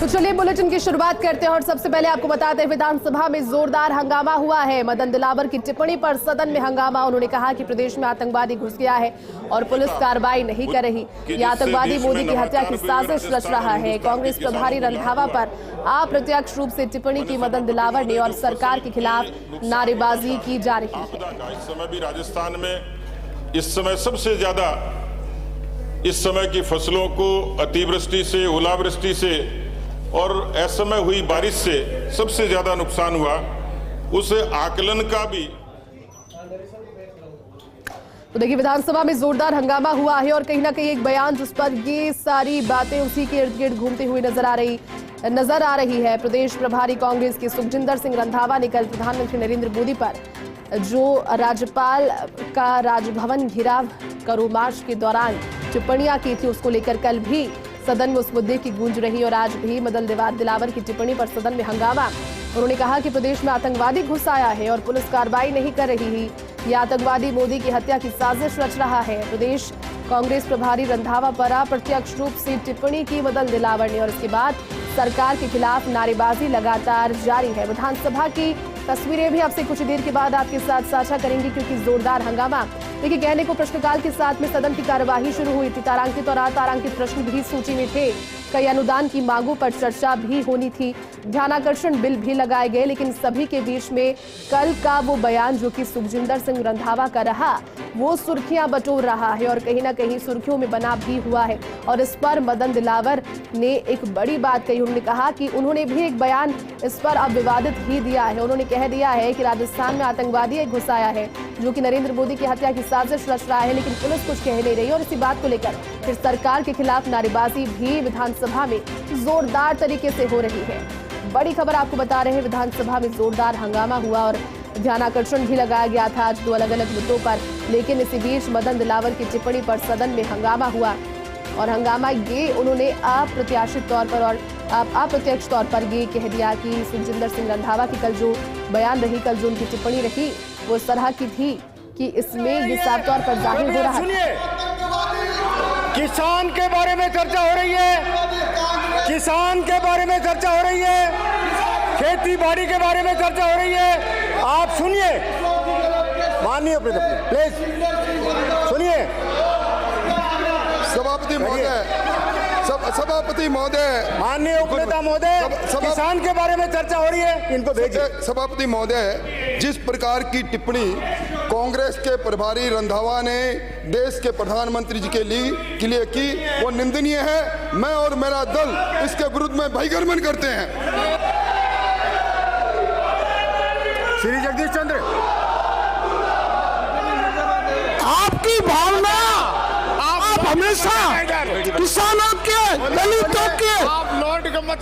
तो चलिए बुलेटिन की शुरुआत करते हैं और सबसे पहले आपको बताते हैं विधानसभा में जोरदार हंगामा हुआ है। मदन दिलावर की टिप्पणी पर सदन में हंगामा। उन्होंने कहा कि प्रदेश में आतंकवादी घुस गया है और पुलिस कार्रवाई नहीं कर रही। ये आतंकवादी मोदी की हत्या की साजिश रच रहा है। कांग्रेस प्रभारी रंधावा पर अप्रत्यक्ष रूप से टिप्पणी की मदन दिलावर ने और सरकार के खिलाफ नारेबाजी की जा रही है। इस समय भी राजस्थान में इस समय सबसे ज्यादा इस समय की फसलों को अतिवृष्टि से, ओलावृष्टि से और असमय हुई बारिश से सबसे ज्यादा नुकसान हुआ, उस आकलन का भी। तो देखिए विधानसभा में जोरदार हंगामा हुआ है और कहीं ना कहीं एक बयान जिस पर ये सारी बातें उसी के इर्द गिर्द घूमती हुई नजर आ रही है। प्रदेश प्रभारी कांग्रेस के सुखजिंदर सिंह रंधावा ने कल प्रधानमंत्री नरेंद्र मोदी पर जो राज्यपाल का राजभवन घेराव करो मार्च के दौरान टिप्पणियां की थी, उसको लेकर कल भी सदन में उस मुद्दे की गूंज रही और आज भी मदन दिलावर की टिप्पणी पर सदन में हंगामा। उन्होंने कहा कि प्रदेश में आतंकवादी घुस आया है और पुलिस कार्रवाई नहीं कर रही है। यह आतंकवादी मोदी की हत्या की साजिश रच रहा है। प्रदेश कांग्रेस प्रभारी रंधावा पर अप्रत्यक्ष रूप से टिप्पणी की मदन दिलावर ने और इसके बाद सरकार के खिलाफ नारेबाजी लगातार जारी है। विधानसभा की तस्वीरें भी आपसे कुछ देर के बाद आपके साथ साझा करेंगे क्योंकि जोरदार हंगामा। देखिए कहने को प्रश्नकाल के साथ में सदन की कार्यवाही शुरू हुई थी। तारांकित और अतारांकित प्रश्न भी सूची में थे। कई अनुदान की मांगों पर चर्चा भी होनी थी। ध्यानाकर्षण बिल भी लगाए गए, लेकिन सभी के बीच में कल का वो बयान जो कि सुखजिंदर सिंह रंधावा का रहा, वो सुर्खियां बटोर रहा है और कहीं ना कहीं सुर्खियों में बना भी हुआ है। और इस पर मदन दिलावर ने एक बड़ी बात कही। उन्होंने कहा कि उन्होंने भी एक बयान इस पर अब विवादित ही दिया है। उन्होंने कह दिया है कि राजस्थान में आतंकवादी एक घुस आया है जो कि नरेंद्र मोदी की हत्या की साजिश रच रहा है, लेकिन पुलिस कुछ कह नहीं रही। और इसी बात को लेकर फिर सरकार के खिलाफ नारेबाजी भी विधानसभा में जोरदार तरीके से हो रही है। बड़ी खबर आपको बता रहे हैं, विधानसभा में जोरदार हंगामा हुआ और ध्यानाकर्षण भी लगाया गया था आज दो अलग अलग मुद्दों पर। लेकिन इसी बीच मदन दिलावर की टिप्पणी पर सदन में हंगामा हुआ और हंगामा ये उन्होंने अप्रत्याशित तौर पर और अप्रत्यक्ष तौर पर ये कह दिया कि सुखजिंदर सिंह रंधावा की कल जो बयान रही, कल जो उनकी टिप्पणी रही, वो इस तरह की थी कि इसमें ये साफ तौर पर जाहिर हो रहा है। किसान के बारे में चर्चा हो रही है, किसान के बारे में चर्चा हो रही है, खेती बाड़ी के बारे में चर्चा हो रही है। आप सुनिए माननीय प्लीज सुनिए। सभापति महोदय, माननीय उपनेता महोदय, किसान के बारे में चर्चा हो रही है, इनको भेजिए। सभापति महोदय, जिस प्रकार की टिप्पणी कांग्रेस के प्रभारी रंधावा ने देश के प्रधानमंत्री जी के लिए की, वो निंदनीय है। मैं और मेरा दल इसके विरुद्ध में बहिर्गमन करते हैं। श्री जगदीश चंद्र, आपकी भावना आप हमेशा किसानों के, दलितों के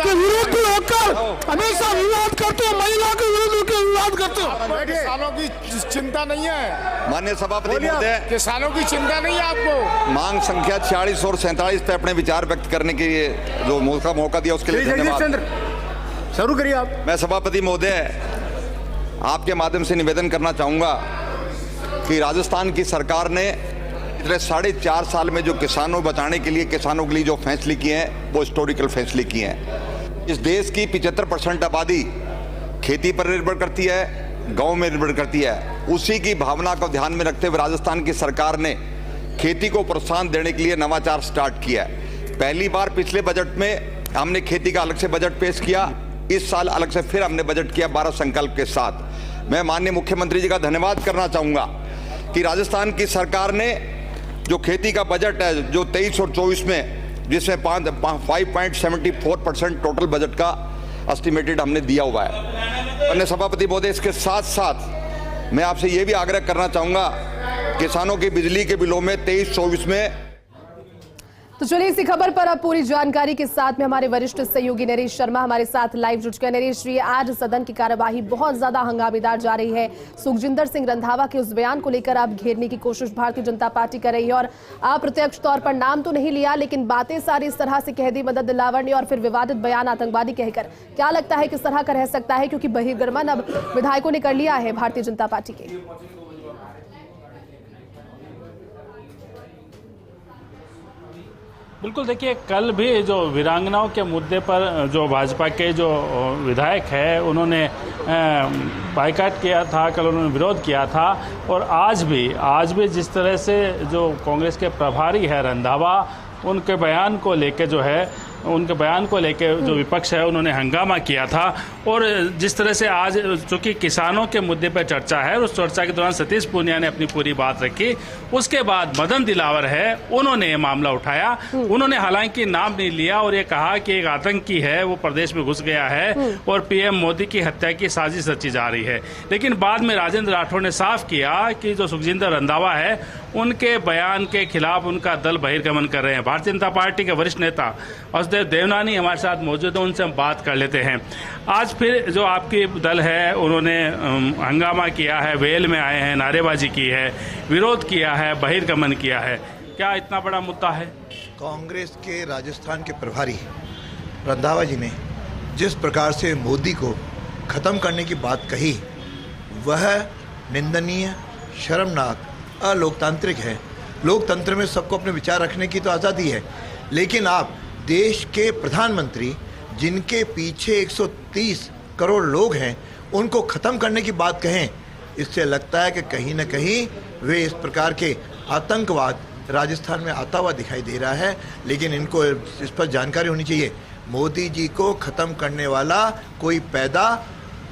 विरुद्ध होकर हमेशा विवाद करते हो, महिलाओं के विरुद्ध विवाद करते हो। किसानों की चिंता नहीं है माननीय सभापति महोदय, किसानों की चिंता नहीं है आपको। मांग संख्या 46 और 47 पे अपने विचार व्यक्त करने के लिए जो मौका दिया उसके लिए धन्यवाद। शुरू करिए आप। मैं सभापति महोदय आपके माध्यम से निवेदन करना चाहूंगा कि राजस्थान की सरकार ने पिछले 4.5 साल में जो किसानों बचाने के लिए, किसानों के लिए जो फैसले किए हैं, वो हिस्टोरिकल फैसले किए हैं। इस देश की 75% आबादी खेती पर निर्भर करती है, गांव में निर्भर करती है। उसी की भावना को ध्यान में रखते हुए राजस्थान की सरकार ने खेती को प्रोत्साहन देने के लिए नवाचार स्टार्ट किया है। पहली बार पिछले बजट में हमने खेती का अलग से बजट पेश किया। इस साल अलग से फिर हमने बजट किया 12 संकल्प के साथ। मैं माननीय मुख्यमंत्री जी का धन्यवाद करना चाहूंगा कि राजस्थान की सरकार ने जो खेती का बजट है, जो 23 और 24 में, जिसमें 5.74% टोटल बजट का एस्टिमेटेड हमने दिया हुआ है। अन्य सभापति महोदय, इसके साथ साथ मैं आपसे ये भी आग्रह करना चाहूंगा, किसानों की बिजली के बिलों में 23-24 में। तो चलिए इसी खबर पर अब पूरी जानकारी के साथ में हमारे वरिष्ठ सहयोगी नरेश शर्मा हमारे साथ लाइव जुड़ चुके हैं। नरेश जी, आज सदन की कार्यवाही बहुत ज्यादा हंगामेदार जा रही है। सुखजिंदर सिंह रंधावा के उस बयान को लेकर आप घेरने की कोशिश भारतीय जनता पार्टी कर रही है और अप्रत्यक्ष तौर पर नाम तो नहीं लिया, लेकिन बातें सारी इस तरह से कह दी मदन दिलावर ने और फिर विवादित बयान आतंकवादी कहकर। क्या लगता है किस तरह का रह सकता है, क्योंकि बहिर्गमन अब विधायकों ने कर लिया है भारतीय जनता पार्टी के? बिल्कुल, देखिए कल भी जो वीरांगनाओं के मुद्दे पर जो भाजपा के जो विधायक है उन्होंने बाइकाट किया था, कल उन्होंने विरोध किया था। और आज भी जिस तरह से जो कांग्रेस के प्रभारी है रंधावा, उनके बयान को लेके जो विपक्ष है उन्होंने हंगामा किया था। और जिस तरह से आज चूंकि किसानों के मुद्दे पर चर्चा है, उस चर्चा के दौरान सतीश पूनिया ने अपनी पूरी बात रखी। उसके बाद मदन दिलावर है, उन्होंने ये मामला उठाया। उन्होंने हालांकि नाम नहीं लिया और ये कहा कि एक आतंकी है वो प्रदेश में घुस गया है और पीएम मोदी की हत्या की साजिश रची जा रही है। लेकिन बाद में राजेंद्र राठौड़ ने साफ किया कि जो सुखजिंदर रंधावा है उनके बयान के खिलाफ उनका दल बहिर्गमन कर रहे हैं। भारतीय जनता पार्टी के वरिष्ठ नेता वासुदेव देवनानी हमारे साथ मौजूद हैं, उनसे हम बात कर लेते हैं। आज फिर जो आपकी दल है उन्होंने हंगामा किया है, वेल में आए हैं, नारेबाजी की है, विरोध किया है, बहिर्गमन किया है। क्या इतना बड़ा मुद्दा है? कांग्रेस के राजस्थान के प्रभारी रंधावा जी ने जिस प्रकार से मोदी को ख़त्म करने की बात कही, वह निंदनीय, शर्मनाक, अलोकतांत्रिक है। लोकतंत्र में सबको अपने विचार रखने की तो आज़ादी है, लेकिन आप देश के प्रधानमंत्री जिनके पीछे 130 करोड़ लोग हैं उनको ख़त्म करने की बात कहें, इससे लगता है कि कहीं न कहीं वे इस प्रकार के आतंकवाद राजस्थान में आता हुआ दिखाई दे रहा है। लेकिन इनको इस पर जानकारी होनी चाहिए, मोदी जी को ख़त्म करने वाला कोई पैदा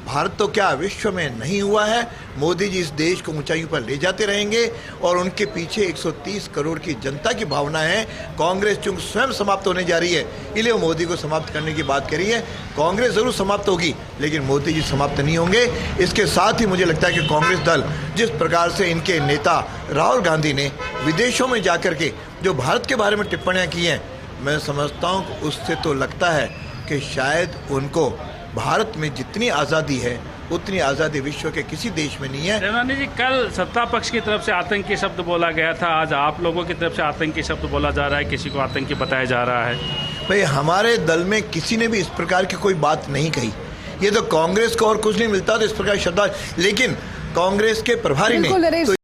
भारत तो क्या विश्व में नहीं हुआ है। मोदी जी इस देश को ऊंचाइयों पर ले जाते रहेंगे और उनके पीछे 130 करोड़ की जनता की भावना है। कांग्रेस चूंकि स्वयं समाप्त होने जा रही है, इसलिए वो मोदी को समाप्त करने की बात करी है। कांग्रेस जरूर समाप्त होगी लेकिन मोदी जी समाप्त नहीं होंगे। इसके साथ ही मुझे लगता है कि कांग्रेस दल जिस प्रकार से इनके नेता राहुल गांधी ने विदेशों में जाकर के जो भारत के बारे में टिप्पणियाँ की हैं, मैं समझता हूँ उससे तो लगता है कि शायद उनको भारत में जितनी आज़ादी है उतनी आज़ादी विश्व के किसी देश में नहीं है। देवनानी जी, कल सत्ता पक्ष की तरफ से आतंकी शब्द बोला गया था, आज आप लोगों की तरफ से आतंकी शब्द बोला जा रहा है, किसी को आतंकी बताया जा रहा है। भाई, हमारे दल में किसी ने भी इस प्रकार की कोई बात नहीं कही। ये तो कांग्रेस को और कुछ नहीं मिलता तो इस प्रकार शब्द, लेकिन कांग्रेस के प्रभारी ने